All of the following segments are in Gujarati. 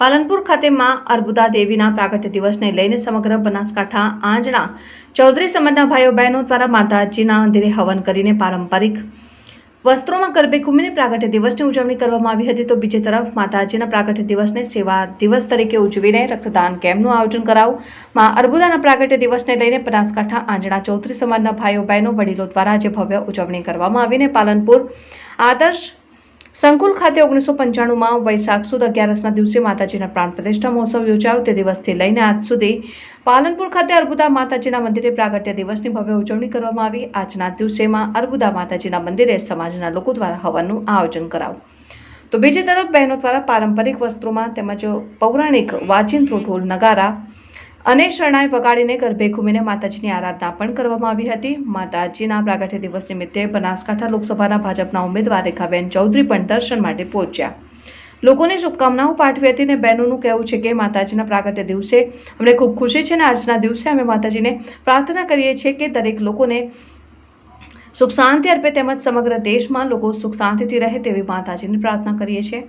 પાલનપુર ખાતે માં અર્બુદા દેવીના પ્રાગટ્ય દિવસને લઈને સમગ્ર બનાસકાંઠા આંજણા ચૌધરી સમાજના ભાઈઓ બહેનો દ્વારા માતાજીના મંદિરે હવન કરીને પારંપરિક વસ્ત્રોમાં ગરબે ઘૂમીને પ્રાગટ્ય દિવસની ઉજવણી કરવામાં આવી હતી. તો બીજી તરફ માતાજીના પ્રાગટ્ય દિવસને સેવા દિવસ તરીકે ઉજવીને રક્તદાન કેમ્પનું આયોજન કરાયું. માં અર્બુદાના પ્રાગટ્ય દિવસને લઈને બનાસકાંઠા આંજણા ચૌધરી સમાજના ભાઈઓ બહેનો વડીલો દ્વારા આજે ભવ્ય ઉજવણી કરવામાં આવીને પાલનપુર આદર્શ સંકુલ ખાતે 1995માં વૈશાખ સુદ 11ના દિવસે માતાજીના પ્રાણ પ્રતિષ્ઠા મહોત્સવ યોજાયો. તે દિવસથી લઈને આજ સુધી પાલનપુર ખાતે અર્બુદા માતાજીના મંદિરે પ્રાગટ્ય દિવસની ભવ્ય ઉજવણી કરવામાં આવી. આજના દિવસેમાં અર્બુદા માતાજીના મંદિરે સમાજના લોકો દ્વારા હવનનું આયોજન કરાયું. તો બીજી તરફ બહેનો દ્વારા પારંપરિક વસ્ત્રોમાં તેમજ પૌરાણિક વાજિંત્રો ઢોલ નગારા અને શરણાઈ વગાડીને ગરબે ઘૂમીને માતાજીની આરાધના પણ કરવામાં આવી હતી. માતાજીના પ્રાગટ્ય દિવસ નિમિત્તે બનાસકાંઠા લોકસભાના ભાજપના ઉમેદવાર રેખાબેન ચૌધરી પણ દર્શન માટે પહોંચ્યા. લોકોને શુભકામનાઓ પાઠવી હતી અને બહેનોનું કહેવું છે કે માતાજીના પ્રાગટ્ય દિવસે અમને ખૂબ ખુશી છે અને આજના દિવસે અમે માતાજીને પ્રાર્થના કરીએ છીએ કે દરેક લોકોને સુખ શાંતિ અર્પે તેમજ સમગ્ર દેશમાં લોકો સુખ શાંતિથી રહે તેવી માતાજીની પ્રાર્થના કરીએ છીએ.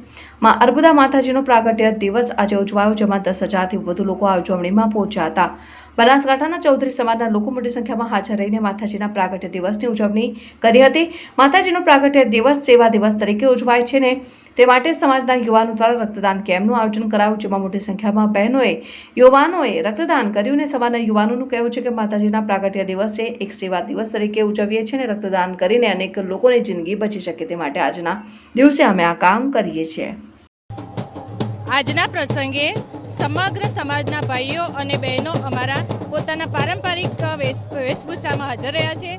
માં અર્બુદા માતાજીનો પ્રાગટ્ય દિવસ આજે ઉજવાયો, જેમાં 10,000થી વધુ લોકો આ ઉજવણીમાં પહોંચ્યા હતા. બનાસકાંઠાના ચૌધરી સમાજના લોકો મોટી સંખ્યામાં હાજર રહીને માતાજીના પ્રાગટ્ય દિવસની ઉજવણી કરી હતી. માતાજીનો પ્રાગટ્ય દિવસ સેવા દિવસ તરીકે ઉજવાય છે ને તે માટે સમાજના યુવાનો દ્વારા રક્તદાન કેમ્પનું આયોજન કરાયું, જેમાં મોટી સંખ્યામાં યુવાનોએ રક્તદાન કર્યું. અને સમાજના યુવાનોનું કહેવું છે કે માતાજીના પ્રાગટ્ય દિવસે એક સેવા દિવસ તરીકે ઉજવીએ છીએ અને રક્તદાન કરીને અનેક લોકોની જિંદગી બચી શકે તે માટે આજના દિવસે અમે આ કામ કરીએ છીએ. આજના પ્રસંગે સમગ્ર સમાજના ભાઈઓ અને બહેનો અમારા પોતાના પારંપરિક વેશભૂષામાં હાજર રહ્યા છે.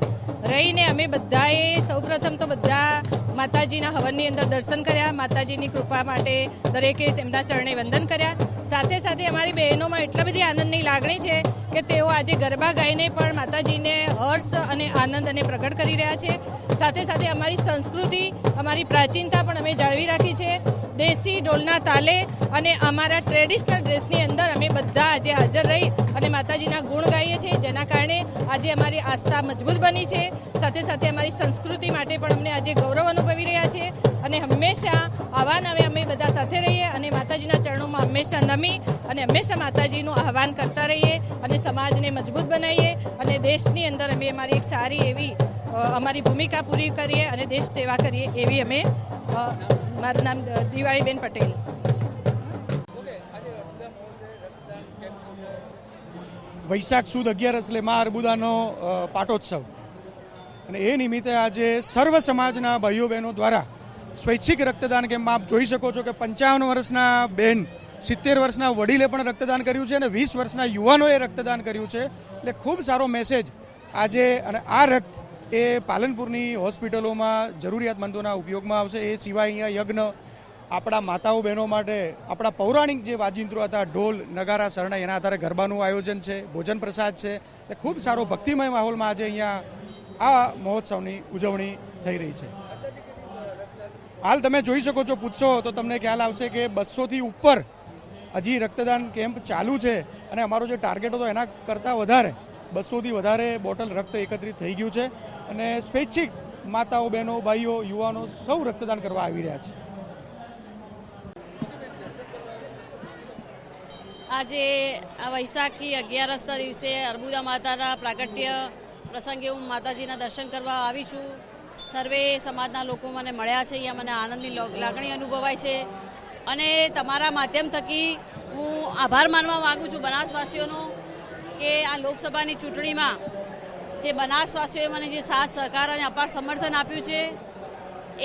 રહીને અમે બધાએ સૌપ્રથમ તો બધા માતાજીના હવનની અંદર દર્શન કર્યા. માતાજીની કૃપા માટે દરેકે એમના ચરણે વંદન કર્યા. સાથે સાથે અમારી બહેનોમાં એટલા બધી આનંદની લાગણી છે કે તેઓ આજે ગરબા ગાઈને પણ માતાજીને હર્ષ અને આનંદ અને પ્રગટ કરી રહ્યા છે. સાથે સાથે અમારી સંસ્કૃતિ, અમારી પ્રાચીનતા પણ અમે જાળવી રાખી છે. દેશી ઢોલના તાલે અને અમારા ટ્રેડિશનલ ડ્રેસની અંદર અમે બધા આજે હાજર રહી અને માતાજીના ગુણ ગાઈએ છીએ, જેના કારણે આજે અમારી આસ્થા મજબૂત બની છે. સાથે સાથે અમારી સંસ્કૃતિ માટે પણ અમને આજે ગૌરવ અનુભવી રહ્યા છે અને હંમેશા આવા નવે અમે બધા સાથે રહીએ અને માતાજીના ચરણોમાં હંમેશા નમી અને હંમેશા માતાજીનું આહ્વાન કરતા રહીએ અને સમાજને મજબૂત બનાવીએ અને દેશની અંદર અમે અમારી એક સારી એવી અમારી ભૂમિકા પૂરી કરીએ અને દેશ સેવા કરીએ એવી અમે મારું નામ દિવાળીબેન પટેલ. વૈશાખ સુદ 11 એટલે માં અર્બુદાનો પાટોત્સવ અને એ નિમિત્તે આજે સર્વ સમાજના ભાઈઓ બહેનો દ્વારા સ્વૈચ્છિક રક્તદાન કેમ્પમાં આપ જોઈ શકો છો કે 55 વર્ષના બેન, 70 વર્ષના વડીલે પણ રક્તદાન કર્યું છે અને 20 વર્ષના યુવાનોએ રક્તદાન કર્યું છે. એટલે ખૂબ સારો મેસેજ આજે, અને આ રક્ત એ પાલનપુરની હોસ્પિટલોમાં જરૂરિયાતમંદોના ઉપયોગમાં આવશે. એ સિવાય અહીંયા યજ્ઞ આપણા માતાઓ બહેનો માટે આપણા પૌરાણિક જે વાજિંત્રો હતા, ઢોલ નગારા શરણાઈ, એના આધારે ગરબાનું આયોજન છે, ભોજન પ્રસાદ છે. એ ખૂબ સારો ભક્તિમય માહોલમાં આજે અહીંયા આ મહોત્સવની ઉજવણી થઈ રહી છે. હાલ તમે જોઈ શકો છો, પૂછશો તો તમને ખ્યાલ આવશે કે 200થી ઉપર હજી રક્તદાન કેમ્પ ચાલુ છે અને અમારો જે ટાર્ગેટ હતો એના કરતાં વધારે 200થી વધારે બોટલ રક્ત એકત્રિત થઈ ગયું છે અને સ્વૈચ્છિક માતાઓ બહેનો ભાઈઓ યુવાનો સૌ રક્તદાન કરવા આવી રહ્યા છે. આજે આ વૈશાખી 11ના દિવસે અર્બુદા માતાના પ્રાગટ્ય પ્રસંગે હું માતાજીના દર્શન કરવા આવી છું. સર્વે સમાજના લોકો મને મળ્યા છે. અહીંયા મને આનંદની લાગણી અનુભવાય છે અને તમારા માધ્યમ થકી હું આભાર માનવા માગું છું બનાસવાસીઓનો કે આ લોકસભાની ચૂંટણીમાં જે બનાસવાસીઓએ મને જે સાથ સહકાર અને અપાર સમર્થન આપ્યું છે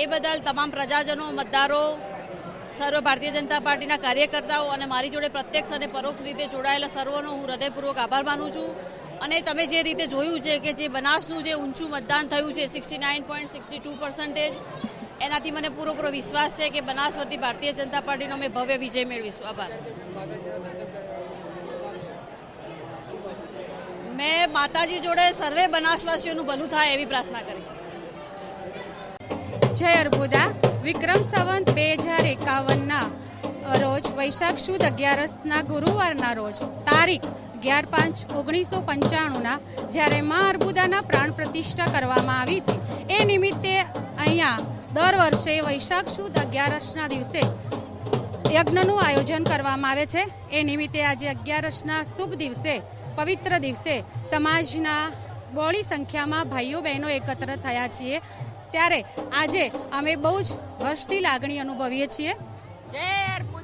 એ બદલ તમામ પ્રજાજનો, મતદારો, સર્વ ભારતીય જનતા પાર્ટીના કાર્યકર્તાઓ અને મારી જોડે પ્રત્યક્ષ અને પરોક્ષ રીતે જોડાયેલા સર્વોનો હું હૃદયપૂર્વક આભાર માનું છું. અને તમે જે રીતે જોયું છે કે જે બનાસનું જે ઊંચું મતદાન થયું છે 69.62%, એનાથી મને પૂરો વિશ્વાસ છે કે બનાસ વતી ભારતીય જનતા પાર્ટીનો અમે ભવ્ય વિજય મેળવીશું. આભાર. મેં માતાજી જોડે સર્વે બનાસવાસીઓનું ભલું થાય એવી પ્રાર્થના કરીશ. જય અર્બુદા. વિક્રમ સંવત 2051ના રોજ વૈશાખ સુદ 11ના ગુરુવારના રોજ તારીખ 11/5/1995ના જ્યારે માં અર્બુદાના પ્રાણ પ્રતિષ્ઠા કરવામાં આવી હતી, એ નિમિત્તે અહીંયા દર વર્ષે વૈશાખ સુદ 11ના દિવસે યજ્ઞનું આયોજન કરવામાં આવે છે. એ નિમિત્તે આજે 11ના શુભ દિવસે, પવિત્ર દિવસે સમાજના બહોળી સંખ્યામાં ભાઈઓ બહેનો એકત્ર થયા છીએ. ત્યારે આજે અમે બહુ જ હર્ષની લાગણી અનુભવીએ છીએ. જય